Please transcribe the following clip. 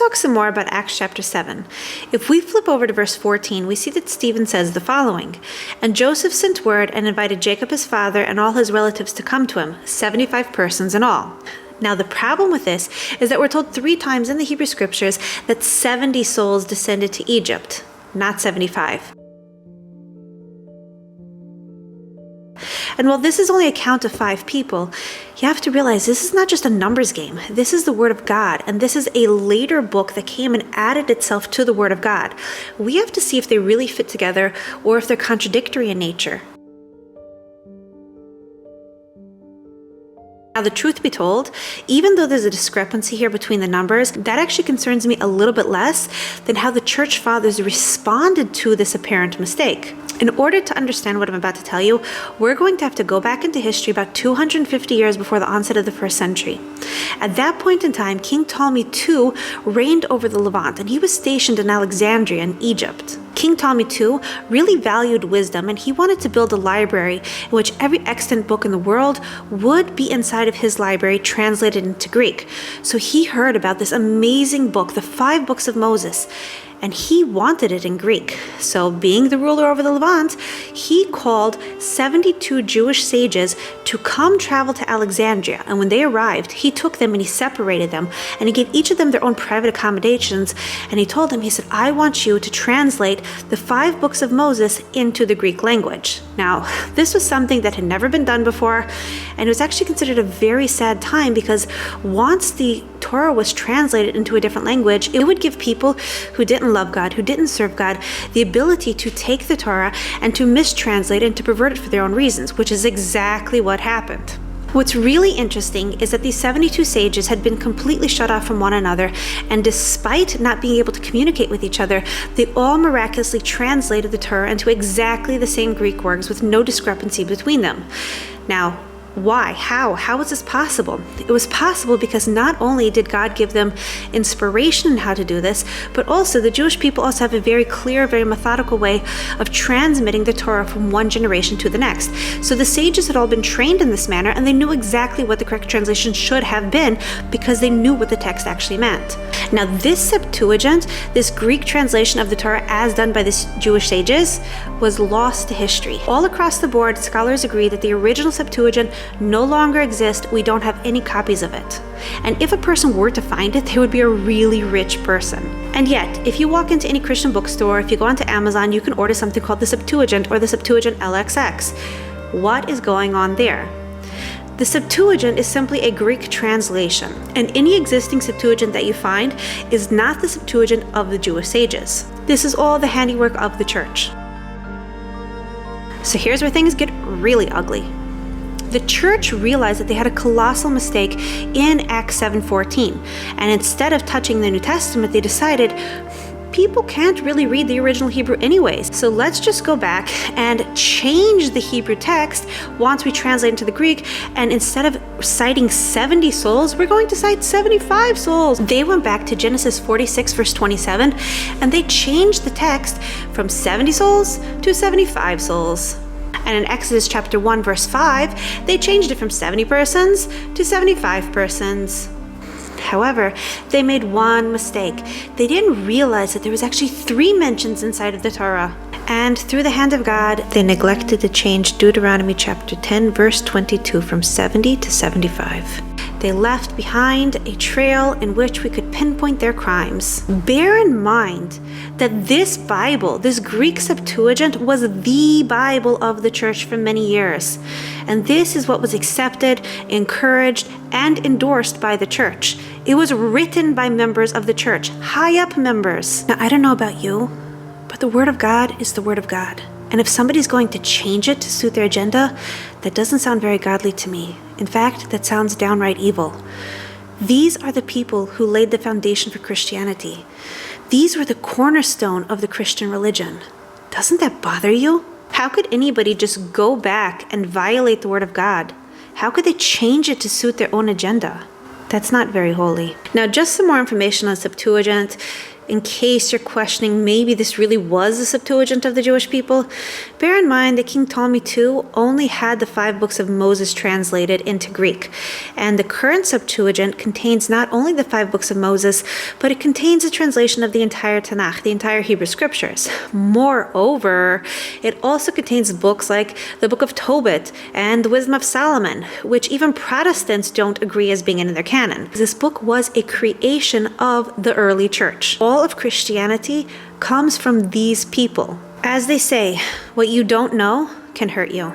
talk some more about Acts chapter 7. If we flip over to verse 14, we see that Stephen says the following: "And Joseph sent word and invited Jacob his father and all his relatives to come to him, 75 persons in all." Now, the problem with this is that we're told 3 times in the Hebrew scriptures that 70 souls descended to Egypt, not 75. And while this is only a count of 5 people, you have to realize this is not just a numbers game. This is the Word of God, and this is a later book that came and added itself to the Word of God. We have to see if they really fit together or if they're contradictory in nature. Now, the truth be told, even though there's a discrepancy here between the numbers, that actually concerns me a little bit less than how the church fathers responded to this apparent mistake. In order to understand what I'm about to tell you, we're going to have to go back into history about 250 years before the onset of the 1st century. At that point in time, King Ptolemy II reigned over the Levant, and he was stationed in Alexandria in Egypt. King Ptolemy II really valued wisdom, and he wanted to build a library in which every extant book in the world would be inside of his library translated into Greek. So he heard about this amazing book, the 5 books of Moses, and he wanted it in Greek. So being the ruler over the Levant, he called 72 Jewish sages to come travel to Alexandria. And when they arrived, he took them and he separated them, and he gave each of them their own private accommodations. And he told them, he said, "I want you to translate the 5 books of Moses into the Greek language." Now, this was something that had never been done before, and it was actually considered a very sad time, because once the Torah was translated into a different language, it would give people who didn't love God, who didn't serve God, the ability to take the Torah and to mistranslate and to pervert it for their own reasons, which is exactly what happened. What's really interesting is that these 72 sages had been completely shut off from one another, and despite not being able to communicate with each other, they all miraculously translated the Torah into exactly the same Greek words with no discrepancy between them. Now, why? How was this possible? It was possible because not only did God give them inspiration in how to do this, but also the Jewish people also have a very clear, very methodical way of transmitting the Torah from one generation to the next. So the sages had all been trained in this manner, and they knew exactly what the correct translation should have been because they knew what the text actually meant. Now, this Septuagint, this Greek translation of the Torah as done by the Jewish sages, was lost to history. All across the board, scholars agree that the original Septuagint no longer exists. We don't have any copies of it. And if a person were to find it, they would be a really rich person. And yet, if you walk into any Christian bookstore, if you go onto Amazon, you can order something called the Septuagint or the Septuagint LXX. What is going on there? The Septuagint is simply a Greek translation, and any existing Septuagint that you find is not the Septuagint of the Jewish sages. This is all the handiwork of the church. So here's where things get really ugly. The church realized that they had a colossal mistake in Acts 7:14, and instead of touching the New Testament, they decided people can't really read the original Hebrew anyways, so let's just go back and change the Hebrew text once we translate into the Greek, and instead of citing 70 souls, we're going to cite 75 souls. They went back to Genesis 46 verse 27, and they changed the text from 70 souls to 75 souls. And in Exodus chapter 1 verse 5, they changed it from 70 persons to 75 persons. However, they made one mistake. They didn't realize that there was actually 3 mentions inside of the Torah. And through the hand of God, they neglected to change Deuteronomy chapter 10 verse 22 from 70 to 75. They left behind a trail in which we could pinpoint their crimes. Bear in mind that this Bible, this Greek Septuagint, was the Bible of the church for many years. And this is what was accepted, encouraged, and endorsed by the church. It was written by members of the church, high up members. Now, I don't know about you, but the Word of God is the Word of God. And if somebody's going to change it to suit their agenda, that doesn't sound very godly to me. In fact, that sounds downright evil. These are the people who laid the foundation for Christianity. These were the cornerstone of the Christian religion. Doesn't that bother you? How could anybody just go back and violate the Word of God? How could they change it to suit their own agenda? That's not very holy. Now, just some more information on Septuagint. in case you're questioning maybe this really was the Septuagint of the Jewish people, bear in mind that King Ptolemy II only had the 5 books of Moses translated into Greek. And the current Septuagint contains not only the 5 books of Moses, but it contains a translation of the entire Tanakh, the entire Hebrew scriptures. Moreover, it also contains books like the Book of Tobit and the Wisdom of Solomon, which even Protestants don't agree as being in their canon. This book was a creation of the early church. All of Christianity comes from these people. As they say, what you don't know can hurt you.